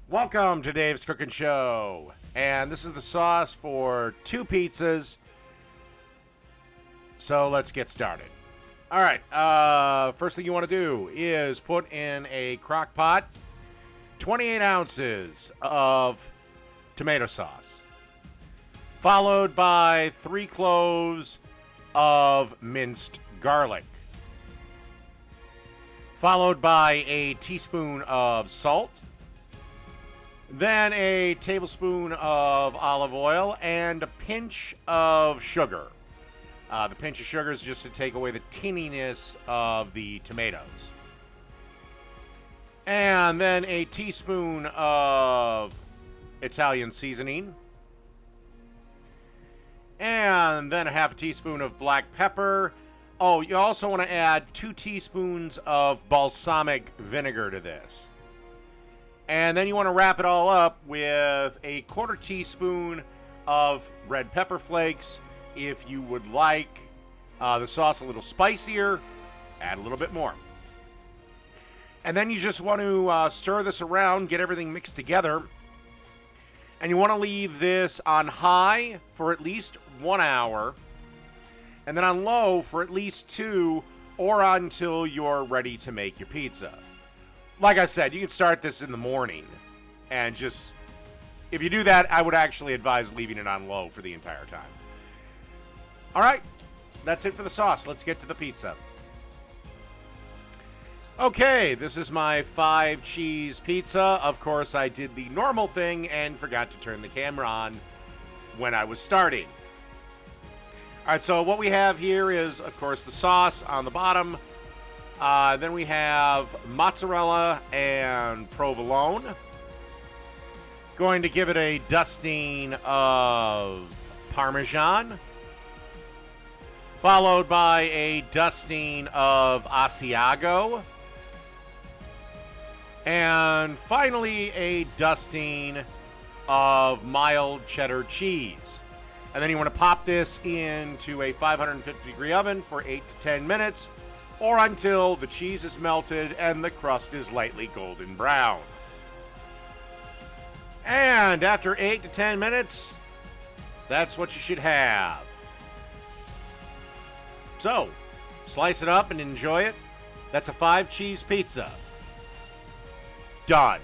Welcome to Dave's Cooking Show, and this is the sauce for 2 pizzas, so let's get started. All right, first thing you want to do is put in a crock pot 28 ounces of tomato sauce, followed by 3 cloves of minced garlic, followed by a teaspoon of salt, then a tablespoon of olive oil, and a pinch of sugar. The pinch of sugar is just to take away the tinniness of the tomatoes. And then a teaspoon of Italian seasoning. And then a half a teaspoon of black pepper. Oh, you also want to add 2 teaspoons of balsamic vinegar to this. And then you want to wrap it all up with a 1/4 teaspoon of red pepper flakes. If you would like the sauce a little spicier, add a little bit more. And then you just want to stir this around, get everything mixed together. And you want to leave this on high for at least 1 hour. And then on low for at least 2, or until you're ready to make your pizza. Like I said, you can start this in the morning, and just, if you do that, I would actually advise leaving it on low for the entire time. All right, that's it for the sauce. Let's get to the pizza. Okay, this is my 5-cheese pizza. Of course, I did the normal thing and forgot to turn the camera on when I was starting. All right, so what we have here is, of course, the sauce on the bottom. Then we have mozzarella and provolone. Going to give it a dusting of Parmesan, followed by a dusting of Asiago, and finally a dusting of mild cheddar cheese. And then you want to pop this into a 550-degree oven for 8 to 10 minutes, or until the cheese is melted and the crust is lightly golden brown. And after 8 to 10 minutes, that's what you should have. So, slice it up and enjoy it. That's a 5-cheese pizza. Done.